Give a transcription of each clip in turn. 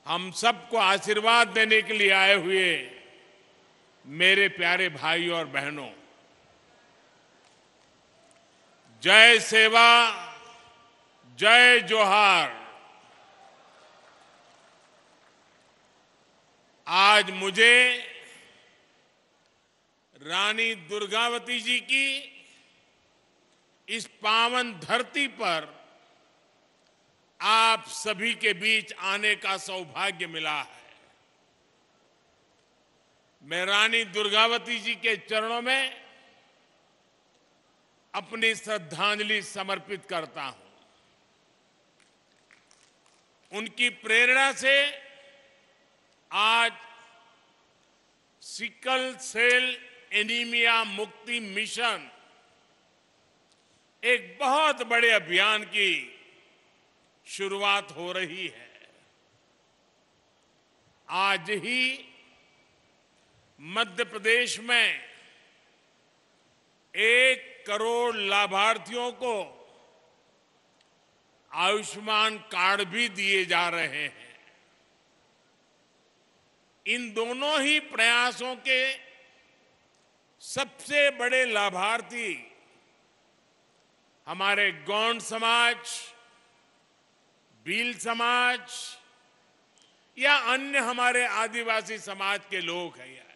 हम सबको आशीर्वाद देने के लिए आए हुए मेरे प्यारे भाई और बहनों, जय सेवा, जय जोहार। आज मुझे रानी दुर्गावती जी की इस पावन धरती पर आप सभी के बीच आने का सौभाग्य मिला है। मैं रानी दुर्गावती जी के चरणों में अपनी श्रद्धांजलि समर्पित करता हूं। उनकी प्रेरणा से आज सिकल सेल एनीमिया मुक्ति मिशन एक बहुत बड़े अभियान की शुरुआत हो रही है। आज ही मध्य प्रदेश में 1 करोड़ लाभार्थियों को आयुष्मान कार्ड भी दिए जा रहे हैं। इन दोनों ही प्रयासों के सबसे बड़े लाभार्थी हमारे गौंड समाज, भील समाज या अन्य हमारे आदिवासी समाज के लोग हैं।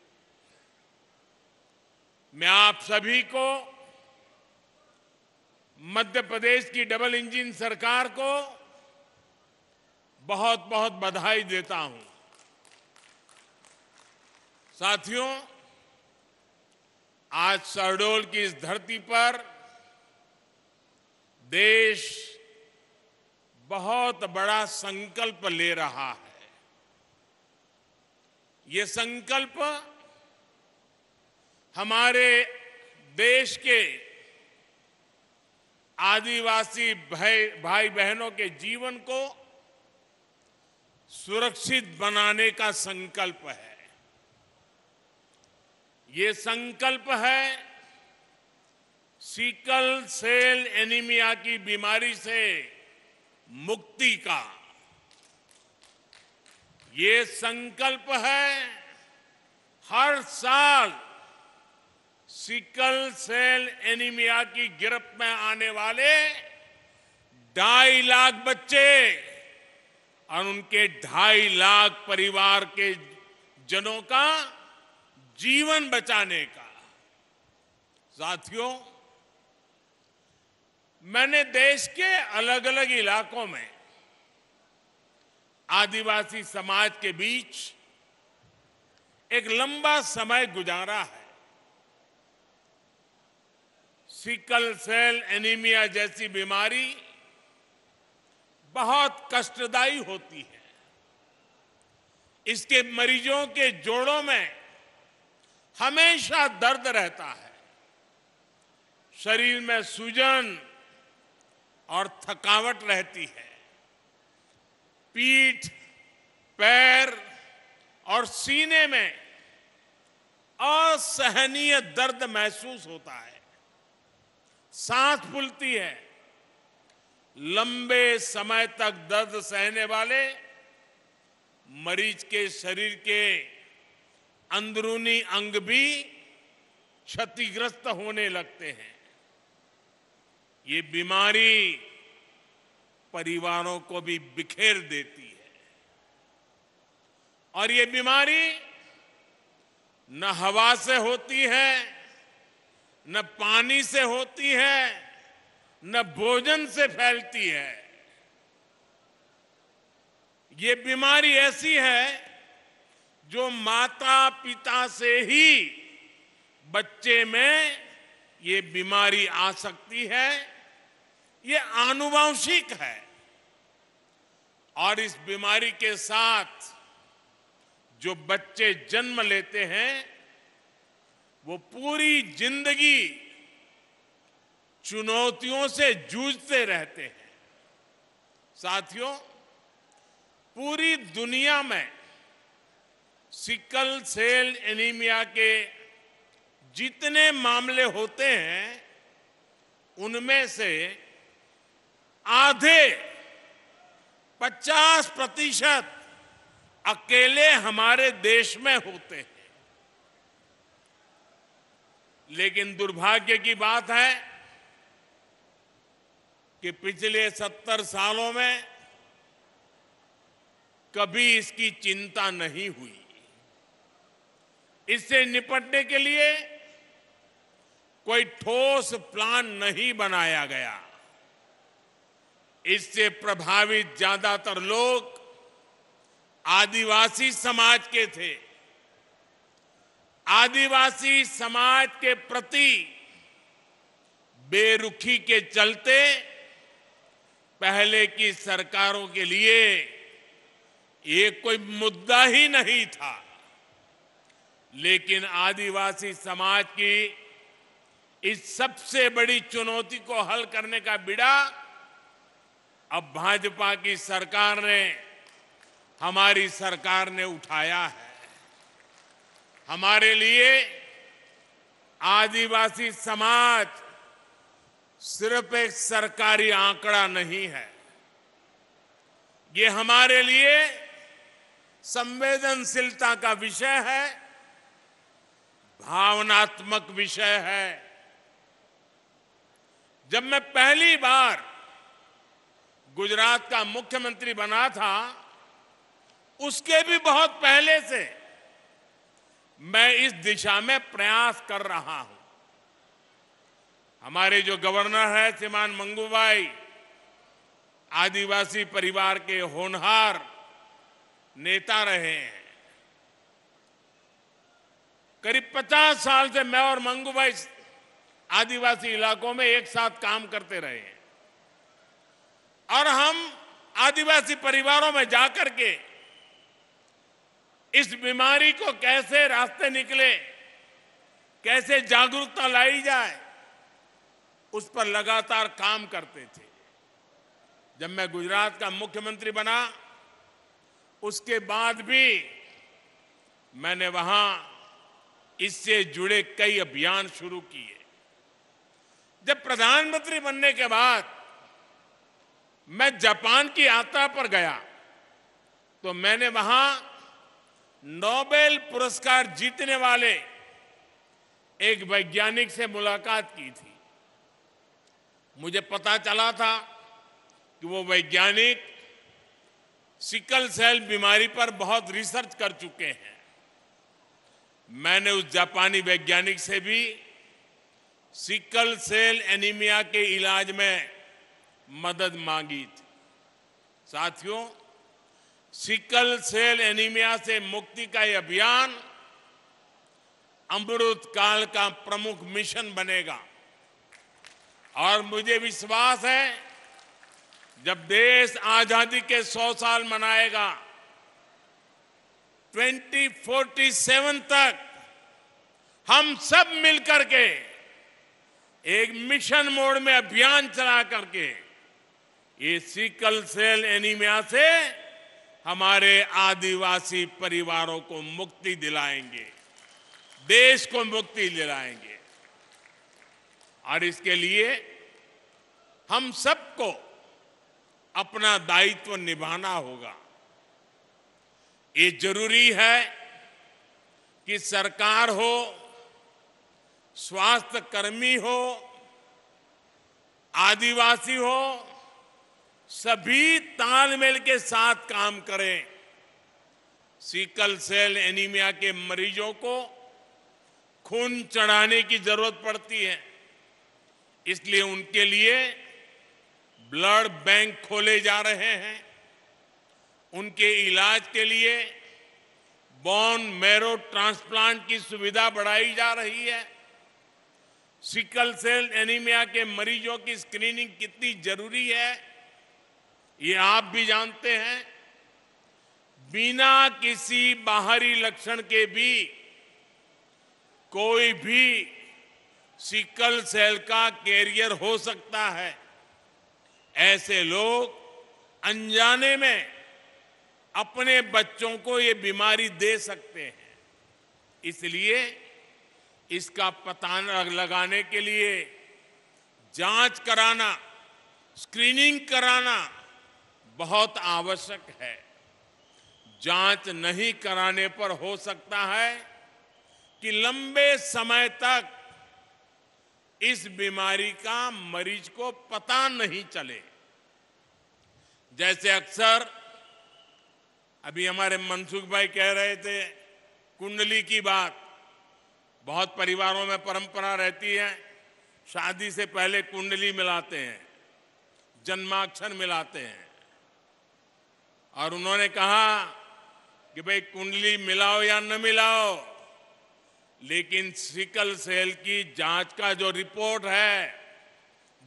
मैं आप सभी को, मध्य प्रदेश की डबल इंजन सरकार को बहुत बहुत बधाई देता हूं। साथियों, आज शहडोल की इस धरती पर देश बहुत बड़ा संकल्प ले रहा है। ये संकल्प हमारे देश के आदिवासी भाई बहनों के जीवन को सुरक्षित बनाने का संकल्प है। ये संकल्प है सिकल सेल एनीमिया की बीमारी से मुक्ति का। ये संकल्प है हर साल सिकल सेल एनीमिया की गिरफ्त में आने वाले 2.5 लाख बच्चे और उनके 2.5 लाख परिवार के जनों का जीवन बचाने का। साथियों, मैंने देश के अलग अलग इलाकों में आदिवासी समाज के बीच एक लंबा समय गुजारा है। सिकल सेल एनीमिया जैसी बीमारी बहुत कष्टदायी होती है। इसके मरीजों के जोड़ों में हमेशा दर्द रहता है। शरीर में सूजन और थकावट रहती है। पीठ, पैर और सीने में असहनीय दर्द महसूस होता है। सांस फूलती है। लंबे समय तक दर्द सहने वाले मरीज के शरीर के अंदरूनी अंग भी क्षतिग्रस्त होने लगते हैं। ये बीमारी परिवारों को भी बिखेर देती है। और ये बीमारी न हवा से होती है, न पानी से होती है, न भोजन से फैलती है। ये बीमारी ऐसी है जो माता पिता से ही बच्चे में ये बीमारी आ सकती है। ये आनुवंशिक है। और इस बीमारी के साथ जो बच्चे जन्म लेते हैं वो पूरी जिंदगी चुनौतियों से जूझते रहते हैं। साथियों, पूरी दुनिया में सिकल सेल एनीमिया के जितने मामले होते हैं उनमें से आधे 50% अकेले हमारे देश में होते हैं। लेकिन दुर्भाग्य की बात है कि पिछले 70 सालों में कभी इसकी चिंता नहीं हुई। इससे निपटने के लिए कोई ठोस प्लान नहीं बनाया गया। इससे प्रभावित ज्यादातर लोग आदिवासी समाज के थे। आदिवासी समाज के प्रति बेरुखी के चलते पहले की सरकारों के लिए ये कोई मुद्दा ही नहीं था। लेकिन आदिवासी समाज की इस सबसे बड़ी चुनौती को हल करने का बीड़ा अब भाजपा की सरकार ने, हमारी सरकार ने उठाया है। हमारे लिए आदिवासी समाज सिर्फ एक सरकारी आंकड़ा नहीं है, ये हमारे लिए संवेदनशीलता का विषय है, भावनात्मक विषय है। जब मैं पहली बार गुजरात का मुख्यमंत्री बना था, उसके भी बहुत पहले से मैं इस दिशा में प्रयास कर रहा हूं। हमारे जो गवर्नर है श्रीमान मंगूभाई, आदिवासी परिवार के होनहार नेता रहे हैं। करीब 50 साल से मैं और मंगूभाई आदिवासी इलाकों में एक साथ काम करते रहे हैं और हम आदिवासी परिवारों में जाकर के इस बीमारी को कैसे रास्ते निकले, कैसे जागरूकता लाई जाए, उस पर लगातार काम करते थे। जब मैं गुजरात का मुख्यमंत्री बना, उसके बाद भी मैंने वहां इससे जुड़े कई अभियान शुरू किए। जब प्रधानमंत्री बनने के बाद मैं जापान की यात्रा पर गया तो मैंने वहां नोबेल पुरस्कार जीतने वाले एक वैज्ञानिक से मुलाकात की थी। मुझे पता चला था कि वो वैज्ञानिक सिकल सेल बीमारी पर बहुत रिसर्च कर चुके हैं। मैंने उस जापानी वैज्ञानिक से भी सिकल सेल एनीमिया के इलाज में मदद मांगी थी। साथियों, सिकल सेल एनीमिया से मुक्ति का यह अभियान अमृत काल का प्रमुख मिशन बनेगा और मुझे विश्वास है जब देश आजादी के 100 साल मनाएगा, 2047 तक हम सब मिलकर के एक मिशन मोड में अभियान चला करके ये सिकल सेल एनीमिया से हमारे आदिवासी परिवारों को मुक्ति दिलाएंगे, देश को मुक्ति दिलाएंगे। और इसके लिए हम सबको अपना दायित्व निभाना होगा। ये जरूरी है कि सरकार हो, स्वास्थ्य कर्मी हो, आदिवासी हो, सभी तालमेल के साथ काम करें। सिकल सेल एनीमिया के मरीजों को खून चढ़ाने की जरूरत पड़ती है, इसलिए उनके लिए ब्लड बैंक खोले जा रहे हैं। उनके इलाज के लिए बोन मैरो ट्रांसप्लांट की सुविधा बढ़ाई जा रही है। सिकल सेल एनीमिया के मरीजों की स्क्रीनिंग कितनी जरूरी है, ये आप भी जानते हैं। बिना किसी बाहरी लक्षण के भी कोई भी सिकल सेल का कैरियर हो सकता है। ऐसे लोग अनजाने में अपने बच्चों को ये बीमारी दे सकते हैं। इसलिए इसका पता लगाने के लिए जांच कराना, स्क्रीनिंग कराना बहुत आवश्यक है। जांच नहीं कराने पर हो सकता है कि लंबे समय तक इस बीमारी का मरीज को पता नहीं चले। जैसे अक्सर अभी हमारे मनसुख भाई कह रहे थे कुंडली की बात, बहुत परिवारों में परंपरा रहती है, शादी से पहले कुंडली मिलाते हैं, जन्माक्षर मिलाते हैं। और उन्होंने कहा कि भाई कुंडली मिलाओ या न मिलाओ, लेकिन सिकल सेल की जांच का जो रिपोर्ट है,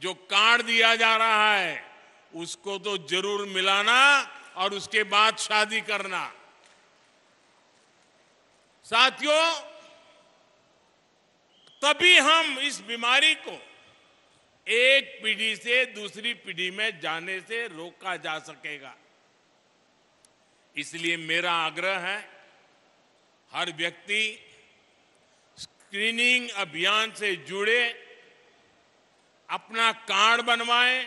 जो कार्ड दिया जा रहा है, उसको तो जरूर मिलाना और उसके बाद शादी करना। साथियों, तभी हम इस बीमारी को एक पीढ़ी से दूसरी पीढ़ी में जाने से रोका जा सकेगा। इसलिए मेरा आग्रह है, हर व्यक्ति स्क्रीनिंग अभियान से जुड़े, अपना कार्ड बनवाए,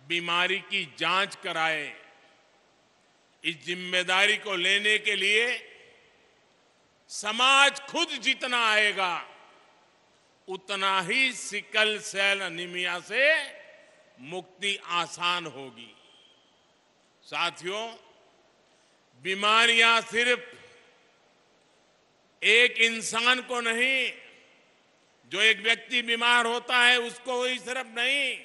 बीमारी की जांच कराए। इस जिम्मेदारी को लेने के लिए समाज खुद जितना आएगा, उतना ही सिकल सेल एनीमिया से मुक्ति आसान होगी। साथियों, बीमारियां सिर्फ एक इंसान को नहीं, जो एक व्यक्ति बीमार होता है उसको ही सिर्फ नहीं,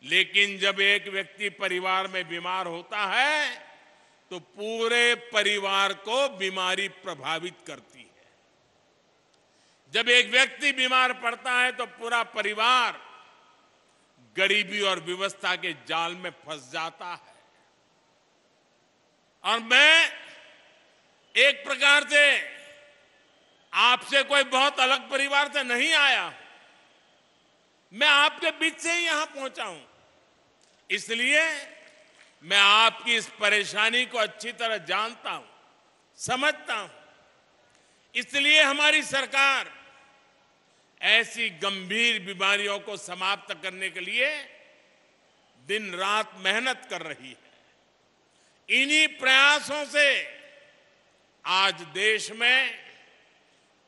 लेकिन जब एक व्यक्ति परिवार में बीमार होता है तो पूरे परिवार को बीमारी प्रभावित करती है। जब एक व्यक्ति बीमार पड़ता है तो पूरा परिवार गरीबी और विवशता के जाल में फंस जाता है। और मैं एक प्रकार से आपसे कोई बहुत अलग परिवार से नहीं आया, मैं आपके बीच से ही यहां पहुंचा हूं। इसलिए मैं आपकी इस परेशानी को अच्छी तरह जानता हूं, समझता हूं। इसलिए हमारी सरकार ऐसी गंभीर बीमारियों को समाप्त करने के लिए दिन रात मेहनत कर रही है। इन्हीं प्रयासों से आज देश में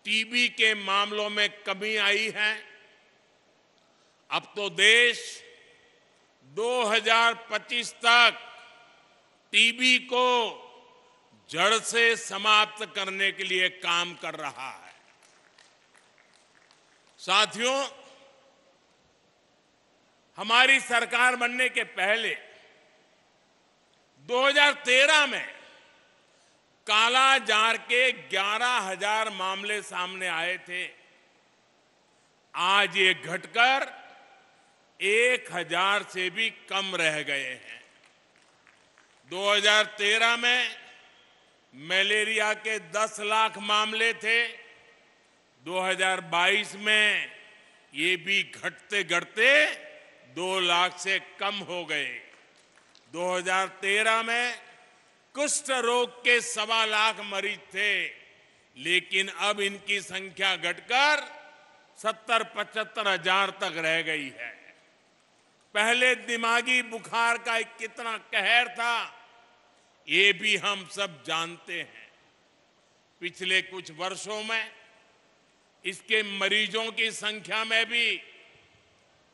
टीबी के मामलों में कमी आई है। अब तो देश 2025 तक टीबी को जड़ से समाप्त करने के लिए काम कर रहा है। साथियों, हमारी सरकार बनने के पहले 2013 में काला जार के 11,000 मामले सामने आए थे। आज ये घटकर 1,000 से भी कम रह गए हैं। 2013 में मलेरिया के 10 लाख मामले थे। 2022 में ये भी घटते घटते 2 लाख से कम हो गए। 2013 में कुष्ठ रोग के 1.25 लाख मरीज थे, लेकिन अब इनकी संख्या घटकर 70-75 हजार तक रह गई है। पहले दिमागी बुखार का एक कितना कहर था, ये भी हम सब जानते हैं। पिछले कुछ वर्षों में इसके मरीजों की संख्या में भी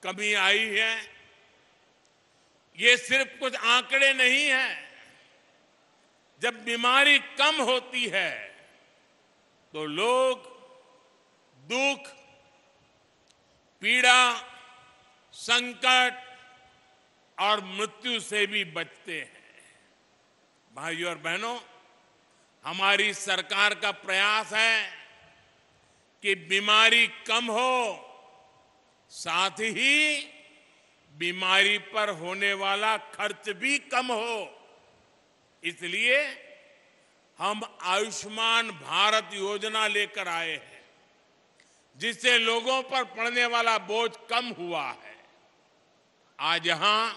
कमी आई है। ये सिर्फ कुछ आंकड़े नहीं हैं। जब बीमारी कम होती है तो लोग दुख, पीड़ा, संकट और मृत्यु से भी बचते हैं। भाइयों और बहनों, हमारी सरकार का प्रयास है कि बीमारी कम हो, साथ ही बीमारी पर होने वाला खर्च भी कम हो। इसलिए हम आयुष्मान भारत योजना लेकर आए हैं, जिससे लोगों पर पड़ने वाला बोझ कम हुआ है। आज यहां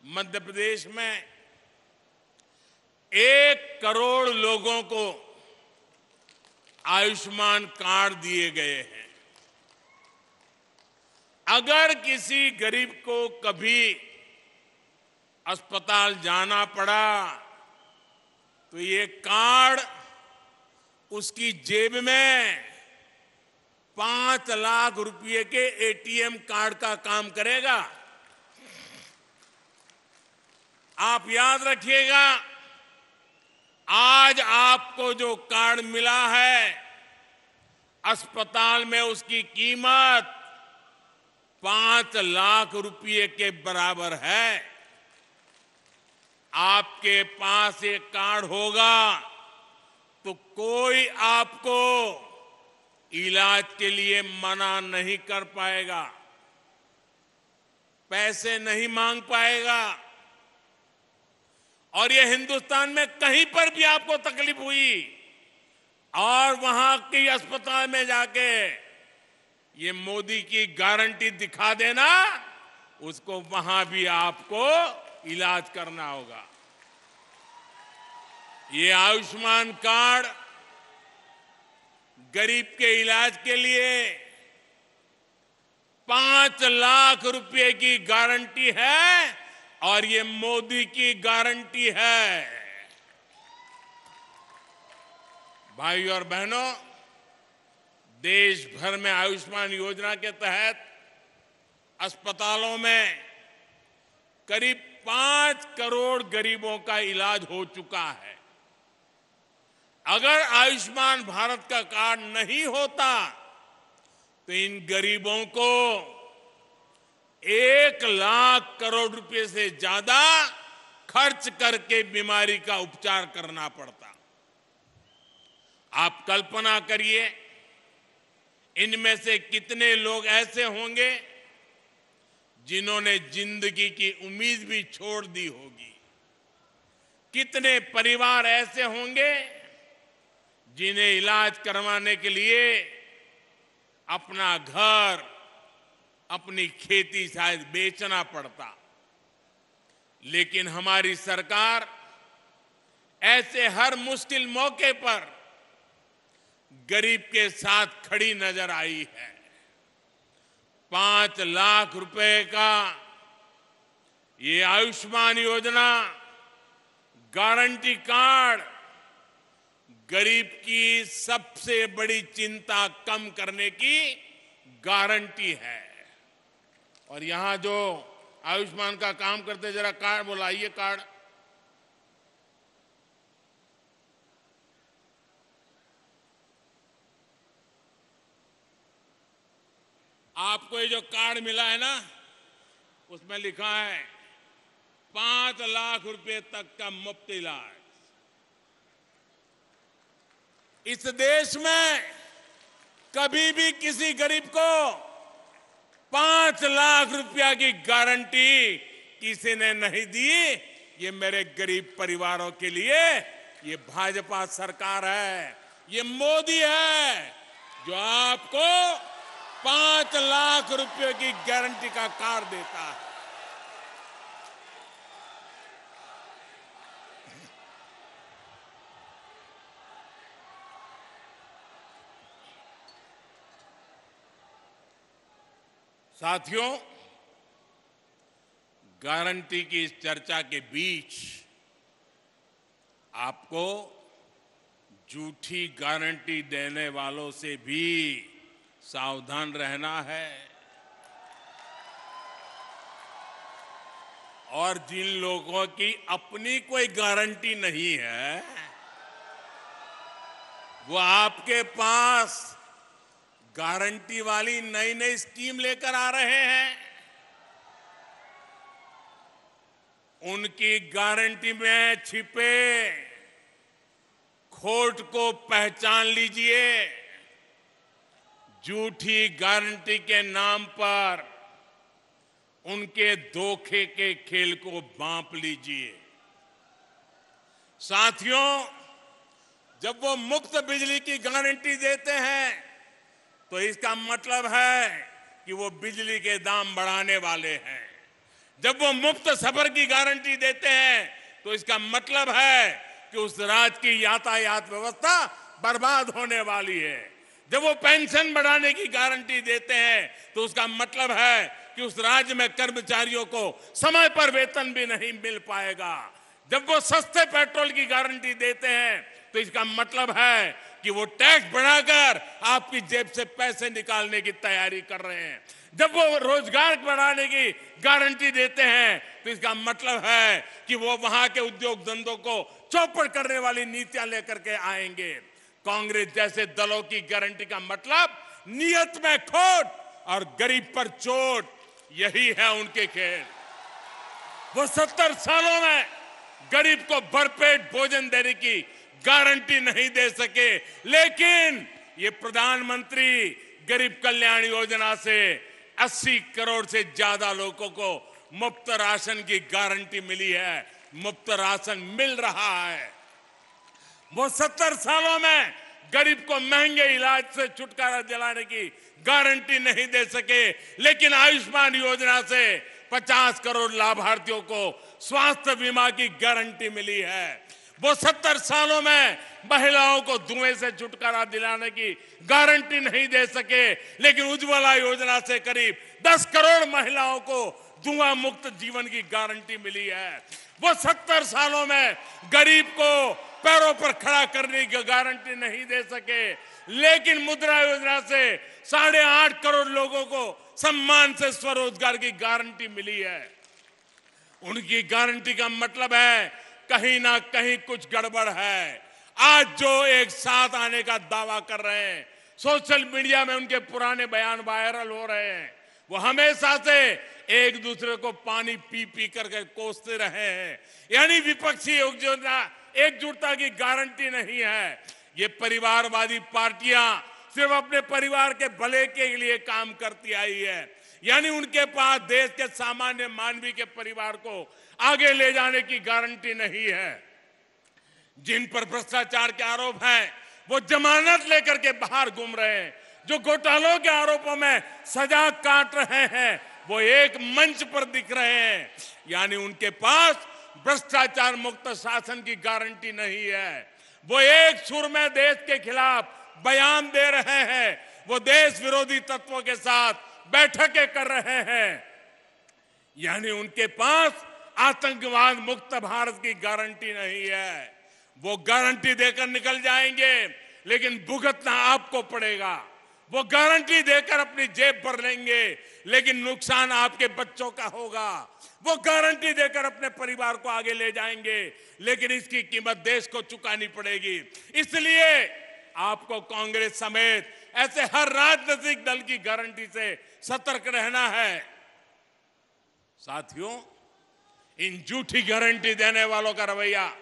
मध्य प्रदेश में 1 करोड़ लोगों को आयुष्मान कार्ड दिए गए हैं। अगर किसी गरीब को कभी अस्पताल जाना पड़ा तो ये कार्ड उसकी जेब में 5 लाख रुपए के एटीएम कार्ड का काम करेगा। आप याद रखिएगा, आज आपको जो कार्ड मिला है, अस्पताल में उसकी कीमत 5 लाख रुपए के बराबर है। आपके पास ये कार्ड होगा तो कोई आपको इलाज के लिए मना नहीं कर पाएगा, पैसे नहीं मांग पाएगा। और ये हिंदुस्तान में कहीं पर भी आपको तकलीफ हुई और वहां के अस्पताल में जाके ये मोदी की गारंटी दिखा देना, उसको वहां भी आपको इलाज करना होगा। ये आयुष्मान कार्ड गरीब के इलाज के लिए 5 लाख रुपए की गारंटी है और ये मोदी की गारंटी है। भाई और बहनों, देश भर में आयुष्मान योजना के तहत अस्पतालों में करीब 5 करोड़ गरीबों का इलाज हो चुका है। अगर आयुष्मान भारत का कार्ड नहीं होता तो इन गरीबों को 1 लाख करोड़ रुपए से ज्यादा खर्च करके बीमारी का उपचार करना पड़ता। आप कल्पना करिए, इनमें से कितने लोग ऐसे होंगे जिन्होंने जिंदगी की उम्मीद भी छोड़ दी होगी। कितने परिवार ऐसे होंगे जिन्हें इलाज करवाने के लिए अपना घर, अपनी खेती शायद बेचना पड़ता। लेकिन हमारी सरकार ऐसे हर मुश्किल मौके पर गरीब के साथ खड़ी नजर आई है। 5 लाख रुपए का ये आयुष्मान योजना गारंटी कार्ड गरीब की सबसे बड़ी चिंता कम करने की गारंटी है। और यहां जो आयुष्मान का काम करते, जरा कार्ड बुलाइए, कार्ड। आपको ये जो कार्ड मिला है ना, उसमें लिखा है 5 लाख रुपए तक का मुफ्त इलाज। इस देश में कभी भी किसी गरीब को 5 लाख रुपया की गारंटी किसी ने नहीं दी। ये मेरे गरीब परिवारों के लिए ये भाजपा सरकार है, ये मोदी है जो आपको 5 लाख रुपए की गारंटी का कार्ड देता है। साथियों, गारंटी की इस चर्चा के बीच आपको झूठी गारंटी देने वालों से भी सावधान रहना है। और जिन लोगों की अपनी कोई गारंटी नहीं है, वो आपके पास गारंटी वाली नई नई स्कीम लेकर आ रहे हैं। उनकी गारंटी में छिपे खोट को पहचान लीजिए। झूठी गारंटी के नाम पर उनके धोखे के खेल को भांप लीजिए। साथियों, जब वो मुफ्त बिजली की गारंटी देते हैं तो इसका मतलब है कि वो बिजली के दाम बढ़ाने वाले हैं। जब वो मुफ्त सफर की गारंटी देते हैं तो इसका मतलब है कि उस राज्य की यातायात व्यवस्था बर्बाद होने वाली है। जब वो पेंशन बढ़ाने की गारंटी देते हैं तो उसका मतलब है कि उस राज्य में कर्मचारियों को समय पर वेतन भी नहीं मिल पाएगा। जब वो सस्ते पेट्रोल की गारंटी देते हैं तो इसका मतलब है कि वो टैक्स बढ़ाकर आपकी जेब से पैसे निकालने की तैयारी कर रहे हैं। जब वो रोजगार बढ़ाने की गारंटी देते हैं तो इसका मतलब है कि वो वहां के उद्योग धंधों को चौपट करने वाली नीतियां लेकर के आएंगे। कांग्रेस जैसे दलों की गारंटी का मतलब नियत में खोट और गरीब पर चोट, यही है उनके खेल। वो 70 सालों में गरीब को भरपेट भोजन देने की गारंटी नहीं दे सके, लेकिन ये प्रधानमंत्री गरीब कल्याण योजना से 80 करोड़ से ज्यादा लोगों को मुफ्त राशन की गारंटी मिली है, मुफ्त राशन मिल रहा है। वो 70 सालों में गरीब को महंगे इलाज से छुटकारा दिलाने की गारंटी नहीं दे सके, लेकिन आयुष्मान योजना से 50 करोड़ लाभार्थियों को स्वास्थ्य बीमा की गारंटी मिली है। वो 70 सालों में महिलाओं को धुएं से छुटकारा दिलाने की गारंटी नहीं दे सके, लेकिन उज्ज्वला योजना से करीब 10 करोड़ महिलाओं को धुआं मुक्त जीवन की गारंटी मिली है। वो 70 सालों में गरीब को पैरों पर खड़ा करने की गारंटी नहीं दे सके, लेकिन मुद्रा योजना से 8.5 करोड़ लोगों को सम्मान से स्वरोजगार की गारंटी मिली है। उनकी गारंटी का मतलब है कहीं ना कहीं कुछ गड़बड़ है। आज जो एक साथ आने का दावा कर रहे हैं, सोशल मीडिया में उनके पुराने बयान वायरल हो रहे हैं, वो हमेशा से एक दूसरे को पानी पी पी करके कोसते रहे हैं। यानी विपक्षी एकजुटता की गारंटी नहीं है। ये परिवारवादी पार्टियां सिर्फ अपने परिवार के भले के लिए काम करती आई है, यानी उनके पास देश के सामान्य मानवीय के परिवार को आगे ले जाने की गारंटी नहीं है। जिन पर भ्रष्टाचार के आरोप हैं, वो जमानत लेकर के बाहर घूम रहे हैं। जो घोटालों के आरोपों में सजा काट रहे हैं, वो एक मंच पर दिख रहे हैं। यानी उनके पास भ्रष्टाचार मुक्त शासन की गारंटी नहीं है। वो एक सुर में देश के खिलाफ बयान दे रहे हैं, वो देश विरोधी तत्वों के साथ बैठकें कर रहे हैं। यानी उनके पास आतंकवाद मुक्त भारत की गारंटी नहीं है। वो गारंटी देकर निकल जाएंगे, लेकिन भुगतना आपको पड़ेगा। वो गारंटी देकर अपनी जेब भर लेंगे, लेकिन नुकसान आपके बच्चों का होगा। वो गारंटी देकर अपने परिवार को आगे ले जाएंगे, लेकिन इसकी कीमत देश को चुकानी पड़ेगी। इसलिए आपको कांग्रेस समेत ऐसे हर राजनीतिक दल की गारंटी से सतर्क रहना है। साथियों, इन झूठी गारंटी देने वालों का रवैया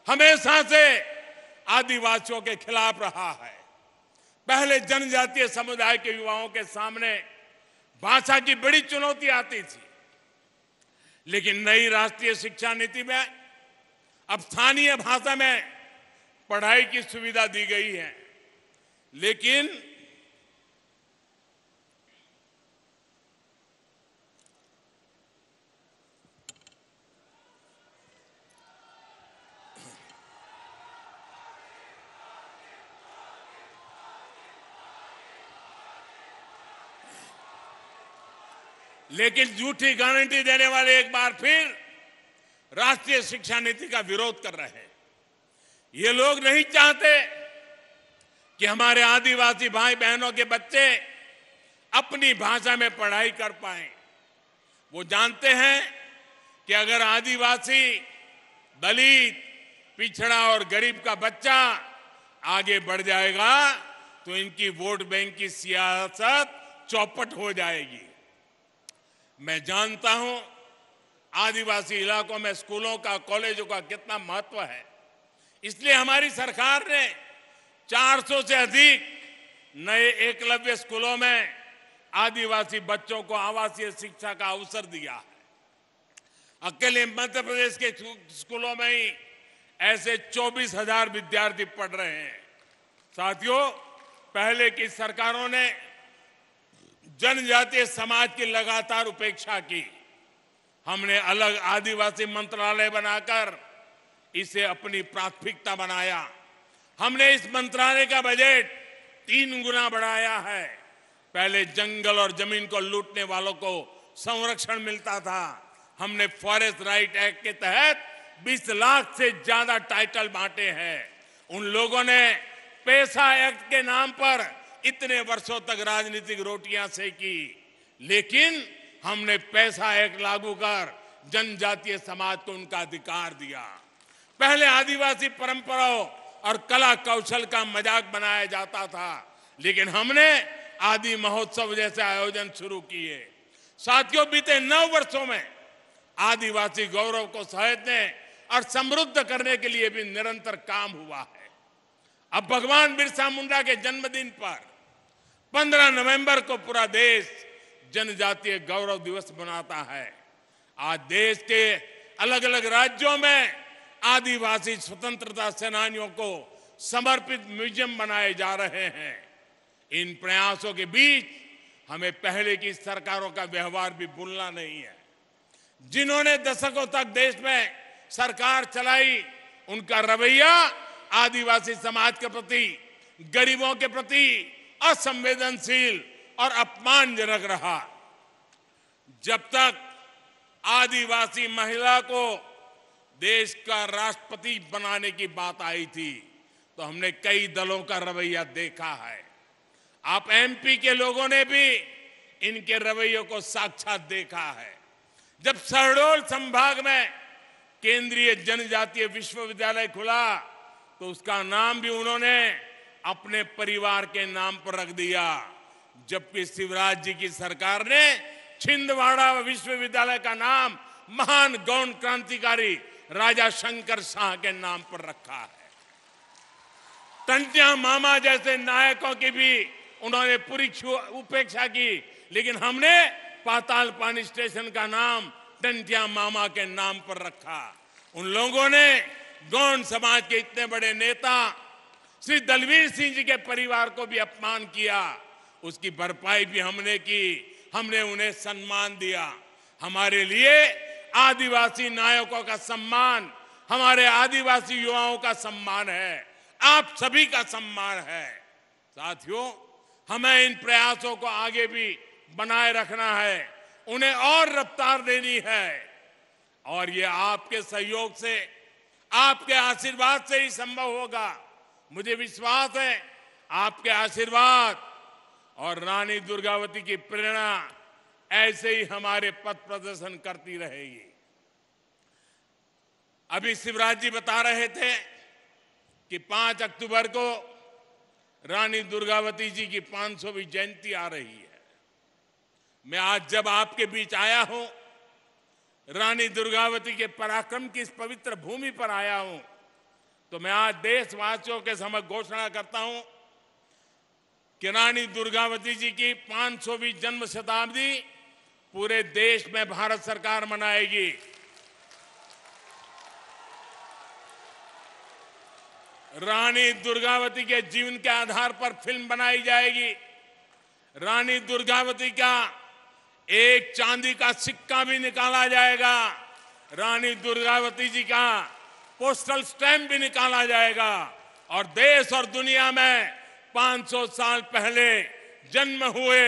हमेशा से आदिवासियों के खिलाफ रहा है। पहले जनजातीय समुदाय के युवाओं के सामने भाषा की बड़ी चुनौती आती थी, लेकिन नई राष्ट्रीय शिक्षा नीति में अब स्थानीय भाषा में पढ़ाई की सुविधा दी गई है। लेकिन झूठी गारंटी देने वाले एक बार फिर राष्ट्रीय शिक्षा नीति का विरोध कर रहे हैं। ये लोग नहीं चाहते कि हमारे आदिवासी भाई बहनों के बच्चे अपनी भाषा में पढ़ाई कर पाएं। वो जानते हैं कि अगर आदिवासी, दलित, पिछड़ा और गरीब का बच्चा आगे बढ़ जाएगा तो इनकी वोट बैंक की सियासत चौपट हो जाएगी। मैं जानता हूं आदिवासी इलाकों में स्कूलों का, कॉलेजों का कितना महत्व है। इसलिए हमारी सरकार ने 400 से अधिक नए एकलव्य स्कूलों में आदिवासी बच्चों को आवासीय शिक्षा का अवसर दिया है। अकेले मध्य प्रदेश के स्कूलों में ही ऐसे 24,000 विद्यार्थी पढ़ रहे हैं। साथियों, पहले की सरकारों ने जनजातीय समाज की लगातार उपेक्षा की। हमने अलग आदिवासी मंत्रालय बनाकर इसे अपनी प्राथमिकता बनाया। हमने इस मंत्रालय का बजट 3 गुना बढ़ाया है। पहले जंगल और जमीन को लूटने वालों को संरक्षण मिलता था। हमने फॉरेस्ट राइट एक्ट के तहत 20 लाख से ज्यादा टाइटल बांटे हैं। उन लोगों ने पैसा एक्ट के नाम पर इतने वर्षों तक राजनीतिक रोटियां सेकी, लेकिन हमने पैसा एक्ट लागू कर जनजातीय समाज को उनका अधिकार दिया। पहले आदिवासी परंपराओं और कला कौशल का मजाक बनाया जाता था, लेकिन हमने आदि महोत्सव जैसे आयोजन शुरू किए। साथियों, बीते 9 वर्षों में आदिवासी गौरव को सहेजने और समृद्ध करने के लिए भी निरंतर काम हुआ है। अब भगवान बिरसा मुंडा के जन्मदिन पर 15 नवंबर को पूरा देश जनजातीय गौरव दिवस मनाता है। आज देश के अलग अलग राज्यों में आदिवासी स्वतंत्रता सेनानियों को समर्पित म्यूजियम बनाए जा रहे हैं। इन प्रयासों के बीच हमें पहले की सरकारों का व्यवहार भी भूलना नहीं है। जिन्होंने दशकों तक देश में सरकार चलाई, उनका रवैया आदिवासी समाज के प्रति, गरीबों के प्रति असंवेदनशील और अपमानजनक रहा। जब तक आदिवासी महिला को देश का राष्ट्रपति बनाने की बात आई थी, तो हमने कई दलों का रवैया देखा है। आप एमपी के लोगों ने भी इनके रवैयों को साक्षात देखा है। जब शहडोल संभाग में केंद्रीय जनजातीय विश्वविद्यालय खुला, तो उसका नाम भी उन्होंने अपने परिवार के नाम पर रख दिया, जबकि शिवराज जी की सरकार ने छिंदवाड़ा विश्वविद्यालय का नाम महान गौण क्रांतिकारी राजा शंकर शाह के नाम पर रखा है। टंटिया मामा जैसे नायकों की भी उन्होंने पूरी उपेक्षा की, लेकिन हमने पाताल पानी स्टेशन का नाम टंटिया मामा के नाम पर रखा। उन लोगों ने गौण समाज के इतने बड़े नेता श्री दलवीर सिंह जी के परिवार को भी अपमान किया, उसकी भरपाई भी हमने की। हमने उन्हें सम्मान दिया। हमारे लिए आदिवासी नायकों का सम्मान हमारे आदिवासी युवाओं का सम्मान है, आप सभी का सम्मान है। साथियों, हमें इन प्रयासों को आगे भी बनाए रखना है, उन्हें और रफ्तार देनी है, और ये आपके सहयोग से, आपके आशीर्वाद से ही संभव होगा। मुझे विश्वास है आपके आशीर्वाद और रानी दुर्गावती की प्रेरणा ऐसे ही हमारे पथ प्रदर्शन करती रहेगी। अभी शिवराज जी बता रहे थे कि 5 अक्टूबर को रानी दुर्गावती जी की 500वीं जयंती आ रही है। मैं आज जब आपके बीच आया हूं, रानी दुर्गावती के पराक्रम की इस पवित्र भूमि पर आया हूं, तो मैं आज देशवासियों के समक्ष घोषणा करता हूं कि रानी दुर्गावती जी की 500वीं जन्म शताब्दी पूरे देश में भारत सरकार मनाएगी। रानी दुर्गावती के जीवन के आधार पर फिल्म बनाई जाएगी। रानी दुर्गावती का एक चांदी का सिक्का भी निकाला जाएगा। रानी दुर्गावती जी का पोस्टल स्टैंप भी निकाला जाएगा, और देश और दुनिया में 500 साल पहले जन्म हुए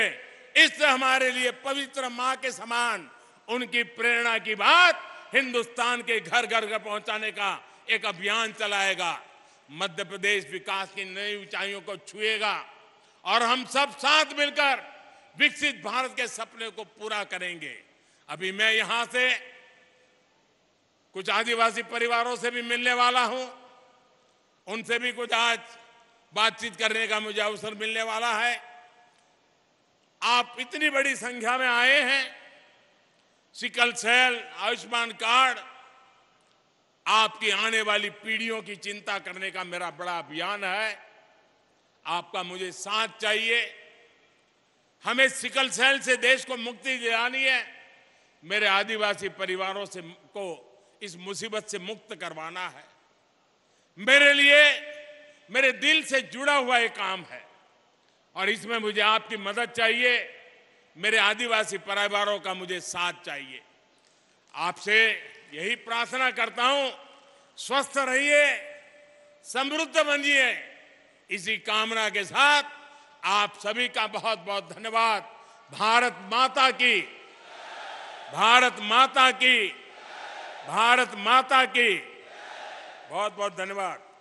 इस हमारे लिए पवित्र मां के समान उनकी प्रेरणा की बात हिंदुस्तान के घर घर घर पहुंचाने का एक अभियान चलाएगा। मध्य प्रदेश विकास की नई ऊंचाइयों को छुएगा, और हम सब साथ मिलकर विकसित भारत के सपने को पूरा करेंगे। अभी मैं यहां से कुछ आदिवासी परिवारों से भी मिलने वाला हूं, उनसे भी कुछ आज बातचीत करने का मुझे अवसर मिलने वाला है। आप इतनी बड़ी संख्या में आए हैं। सिकल सेल, आयुष्मान कार्ड, आपकी आने वाली पीढ़ियों की चिंता करने का मेरा बड़ा अभियान है। आपका मुझे साथ चाहिए। हमें सिकल सेल से देश को मुक्ति दिलानी है। मेरे आदिवासी परिवारों से को इस मुसीबत से मुक्त करवाना है। मेरे लिए मेरे दिल से जुड़ा हुआ एक काम है, और इसमें मुझे आपकी मदद चाहिए। मेरे आदिवासी परिवारों का मुझे साथ चाहिए। आपसे यही प्रार्थना करता हूं, स्वस्थ रहिए, समृद्ध बनिए। इसी कामना के साथ आप सभी का बहुत बहुत धन्यवाद। भारत माता की, भारत माता की। भारत माता की बहुत बहुत धन्यवाद।